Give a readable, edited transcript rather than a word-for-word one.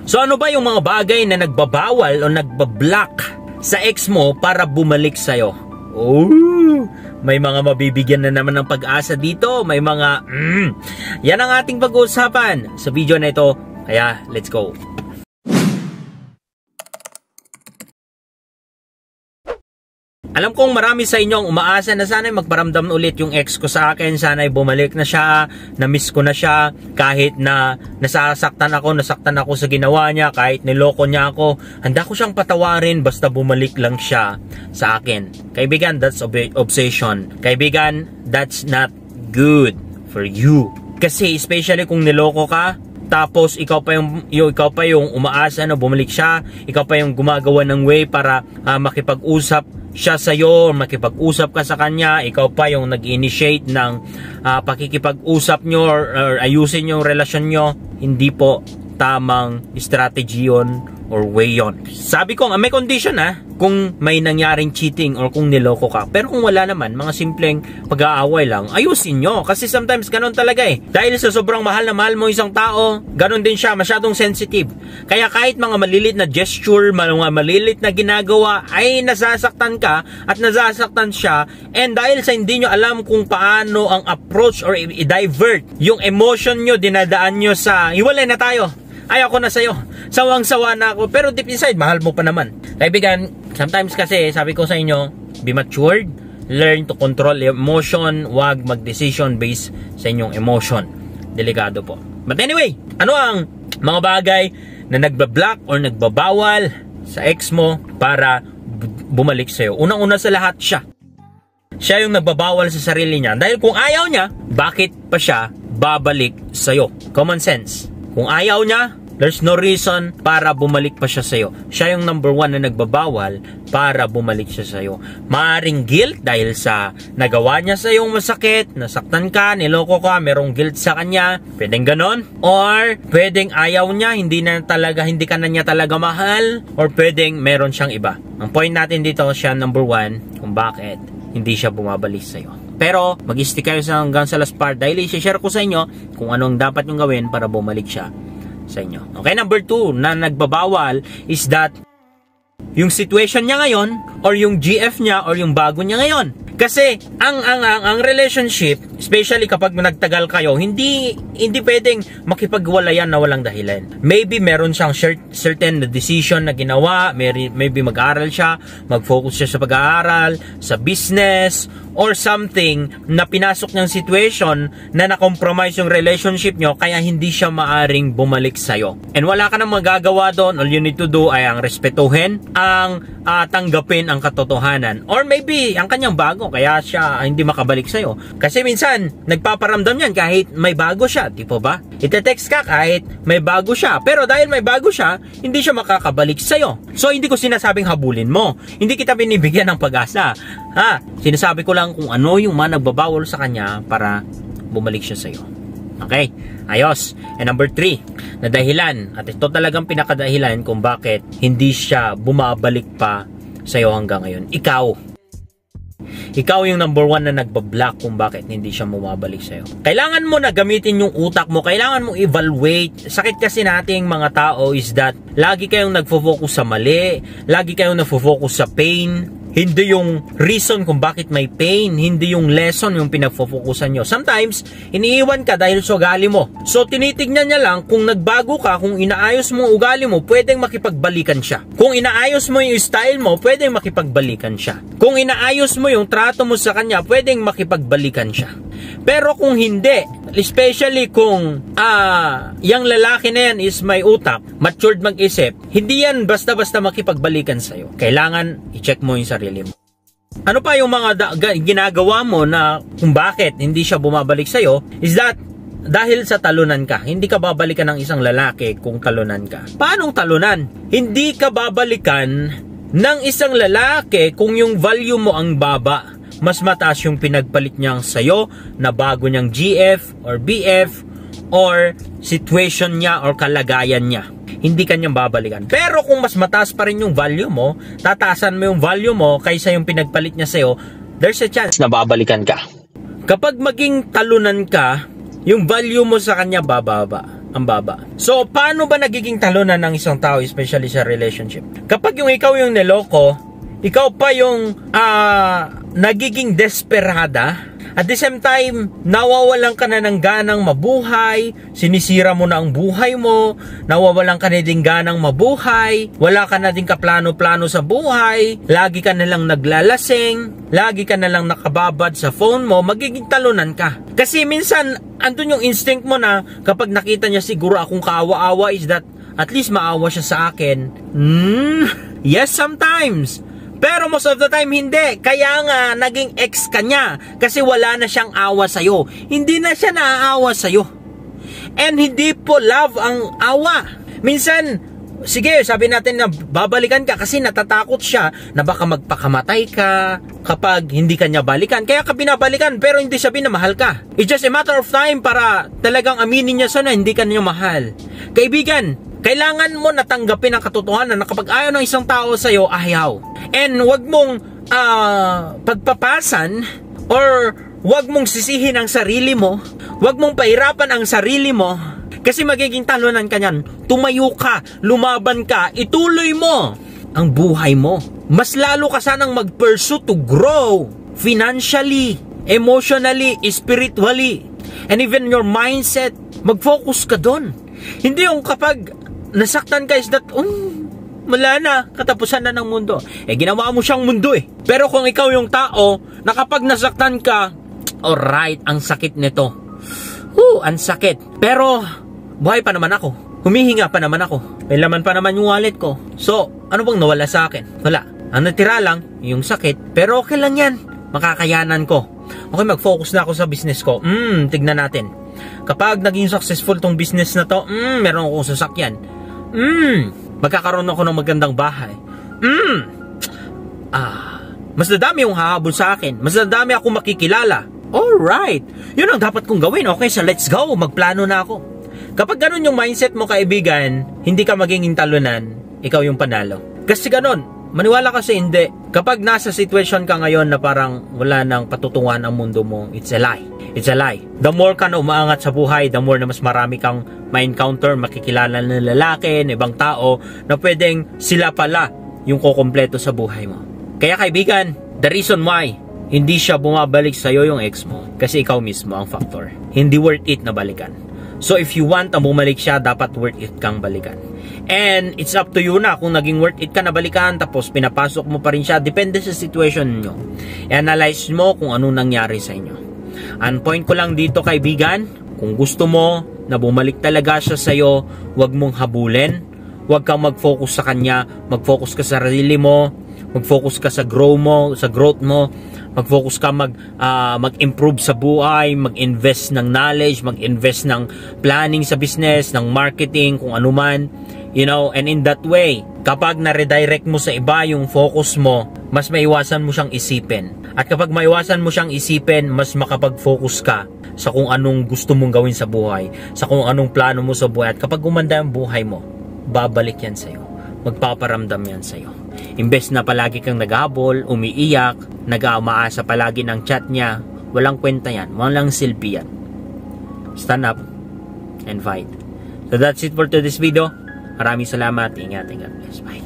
So ano ba yung mga bagay na nagbabawal o nagbablock sa ex mo para bumalik sa'yo? Oh, may mga mabibigyan na naman ng pag-asa dito. May mga yan ang ating pag-uusapan sa video na ito. Kaya let's go. Alam kong marami sa inyo ang umaasa na sana'y magparamdam ulit yung ex ko sa akin. Sana'y bumalik na siya, na-miss ko na siya. Kahit na nasaktan ako sa ginawa niya, kahit niloko niya ako, handa ko siyang patawarin basta bumalik lang siya sa akin. Kaibigan, that's obsession. Kaibigan, that's not good for you. Kasi especially kung niloko ka, tapos ikaw pa yung umaasa na bumalik siya, ikaw pa yung gumagawa ng way para makipag-usap siya sa'yo, makipag-usap ka sa kanya, ikaw pa yung nag-initiate ng pakikipag-usap nyo or ayusin yung relasyon nyo. Hindi po tamang strategy yun or way yun. Sabi ko, may condition kung may nangyaring cheating or kung niloko ka. Pero kung wala naman, mga simpleng pag-aaway lang, ayusin nyo. Kasi sometimes ganun talaga Dahil sa sobrang mahal na mahal mo isang tao, ganun din siya, masyadong sensitive. Kaya kahit mga malilit na gesture, mga malilit na ginagawa, ay nasasaktan ka at nasasaktan siya. And dahil sa hindi nyo alam kung paano ang approach or i-divert yung emotion nyo, dinadaan nyo sa, hiwalay na tayo. Ayoko na sa'yo. Sawang-sawa na ako. Pero deep inside, mahal mo pa naman. Kaibigan, sometimes kasi, sabi ko sa inyo, be matured. Learn to control emotion. Huwag mag-decision based sa inyong emotion. Delikado po. But anyway, ano ang mga bagay na nagbablock or nagbabawal sa ex mo para bumalik sa'yo? Unang-una sa lahat, siya. Siya yung nagbabawal sa sarili niya. Dahil kung ayaw niya, bakit pa siya babalik sa'yo? Common sense. Kung ayaw niya, there's no reason para bumalik pa siya sa'yo. Siya yung number one na nagbabawal para bumalik siya sa'yo. Maaring guilt dahil sa nagawa niya sa'yong masakit, nasaktan ka, niloko ka, merong guilt sa kanya, pwedeng ganon. Or pwedeng ayaw niya, hindi ka na niya talaga mahal, or pwedeng meron siyang iba. Ang point natin dito, siya number one kung bakit hindi siya bumabalik sa'yo. Pero mag-stick kayo hanggang sa last part dahil i-share ko sa inyo kung anong dapat yung gawin para bumalik siya sa inyo. Okay, number 2 na nagbabawal is that yung situation niya ngayon or yung GF niya or yung bago niya ngayon. Kasi ang relationship, especially kapag nagtagal kayo, hindi pwedeng makipagwalayan na walang dahilan. Maybe meron siyang certain decision na ginawa, maybe mag-aaral siya, mag-focus siya sa pag-aaral, sa business, or something na pinasok niyang situation na na-compromise yung relationship nyo kaya hindi siya maaring bumalik sa'yo. And wala ka nang magagawa doon. All you need to do ay ang respetuhin, ang tanggapin ang katotohanan. Or maybe ang kanyang bago kaya siya hindi makabalik sa'yo. Kasi minsan, nagpaparamdam yan kahit may bago siya. Di po ba? Ite-text ka kahit may bago siya. Pero dahil may bago siya, hindi siya makakabalik sa'yo. So, hindi ko sinasabing habulin mo. Hindi kita binibigyan ng pag-asa. Sinasabi ko lang kung ano yung nagbabawal sa kanya para bumalik siya sa'yo. Okay? Ayos. And number 3, na dahilan, at ito talagang pinakadahilan kung bakit hindi siya bumabalik pa sa'yo hanggang ngayon. Ikaw yung number 1 na nagbablock kung bakit hindi siya bumabalik sa'yo. Kailangan mo na gamitin yung utak mo. Kailangan mo evaluate. Sakit kasi nating mga tao is that lagi kayong nagfo-focus sa mali. Lagi kayong nagfo-focus sa pain. Hindi yung reason kung bakit may pain, hindi yung lesson yung pinagfofokusan nyo. Sometimes, iniiwan ka dahil sa ugali mo. So, tinitignan niya lang kung nagbago ka, kung inaayos mo ugali mo, pwedeng makipagbalikan siya. Kung inaayos mo yung style mo, pwedeng makipagbalikan siya. Kung inaayos mo yung trato mo sa kanya, pwedeng makipagbalikan siya. Pero kung hindi, especially kung yung lalaki na yan is may utak, matured mag-isip, hindi yan basta-basta makipagbalikan sa'yo. Kailangan i-check mo yung sarili mo. Ano pa yung mga ginagawa mo na kung bakit hindi siya bumabalik sa'yo is that dahil sa talunan ka. Hindi ka babalikan ng isang lalaki kung talunan ka. Paanong talunan? Hindi ka babalikan ng isang lalaki kung yung value mo ang baba. Mas mataas yung pinagpalit niyang sa'yo na bago niyang GF or BF or situation niya or kalagayan niya. Hindi kanyang babalikan. Pero kung mas mataas pa rin yung value mo, tataasan mo yung value mo kaysa yung pinagpalit niya sa'yo, there's a chance na babalikan ka. Kapag maging talunan ka, yung value mo sa kanya bababa. ang baba. So, paano ba nagiging talunan ng isang tao, especially sa relationship? Kapag yung ikaw yung niloko, ikaw pa yung nagiging desperada, at the same time, nawawalan ka na ng ganang mabuhay, sinisira mo na ang buhay mo, nawawalan ka na din ganang mabuhay, wala ka na din kaplano-plano sa buhay, lagi ka na lang naglalasing, lagi ka na lang nakababad sa phone mo, magiging talunan ka. Kasi minsan, andun yung instinct mo na kapag nakita niya siguro akong kaawa-awa is that at least maawa siya sa akin. Yes, sometimes. Pero most of the time, hindi. Kaya nga, naging ex ka niya. Kasi wala na siyang awa sa'yo. Hindi na siya naaawa sa'yo. And hindi po love ang awa. Minsan, sige, sabi natin na babalikan ka kasi natatakot siya na baka magpakamatay ka kapag hindi ka niya balikan. Kaya ka binabalikan, pero hindi sabihin na mahal ka. It's just a matter of time para talagang aminin niya sana hindi ka niya mahal. Kaibigan, kailangan mo natanggapin ang katotohanan na kapag ayaw ng isang tao sa'yo, ayaw. And wag mong pagpapasan or wag mong sisihin ang sarili mo, wag mong pahirapan ang sarili mo kasi magiging talunan ka niyan. Tumayo ka, lumaban ka, ituloy mo ang buhay mo. Mas lalo ka sanang mag-pursue to grow financially, emotionally, spiritually, and even your mindset. Mag-focus ka doon. Hindi yung kapag nasaktan ka is that, wala na, katapusan na ng mundo. Ginawa mo siyang mundo eh. Pero kung ikaw yung tao, na kapag nasaktan ka, alright, ang sakit nito. Ang sakit. Pero, buhay pa naman ako. Humihinga pa naman ako. May laman pa naman yung wallet ko. So, ano bang nawala sa akin? Wala. Ang natira lang, yung sakit. Pero okay lang yan. Makakayanan ko. Okay, mag-focus na ako sa business ko. Tignan natin. Kapag naging successful tong business na to, meron akong sasakyan. Magkakaroon ako ng magandang bahay. Mas nadami yung hahabol sa akin. Mas nadami ako makikilala. Alright. Yun ang dapat kong gawin. Okay, so let's go. Magplano na ako. Kapag ganun yung mindset mo, kaibigan, hindi ka magiging talunan. Ikaw yung panalo. Kasi ganun. Maniwala kasi hindi. Kapag nasa situation ka ngayon na parang wala nang patutungan ang mundo mo, it's a lie. It's a lie. The more ka na umaangat sa buhay, the more na mas marami kang ma-encounter, makikilala ng lalaki, ng ibang tao, na pwedeng sila pala yung kukumpleto sa buhay mo. Kaya kaibigan, the reason why hindi siya bumabalik sa'yo yung ex mo, kasi ikaw mismo ang factor. Hindi worth it na balikan. So if you want na bumalik siya, dapat worth it kang balikan. And it's up to you na kung naging worth it ka na balikan tapos pinapasok mo pa rin siya. Depende sa situation nyo. I-analyze mo kung ano nangyari sa inyo. Ang point ko lang dito, kaibigan, kung gusto mo na bumalik talaga siya sa'yo, huwag mong habulin. Huwag kang mag-focus sa kanya. Mag-focus ka sa sarili mo. Mag-focus ka sa growth mo. Mag-focus ka mag-improve sa buhay, mag-invest ng knowledge, mag-invest ng planning sa business, ng marketing, kung ano man. You know, and in that way, kapag na-redirect mo sa iba yung focus mo, mas maiwasan mo siyang isipin. At kapag maiwasan mo siyang isipin, mas makapag-focus ka sa kung anong gusto mong gawin sa buhay, sa kung anong plano mo sa buhay. At kapag gumanda ang buhay mo, babalik yan sa'yo. Magpaparamdam yan sa'yo. Imbes na palagi kang naghabol, umiiyak, nag-umaasa palagi ng chat niya, walang kwenta yan, walang silbi yan. Stand up and fight. So that's it for today's video. Maraming salamat. Ingat. God bless. Bye.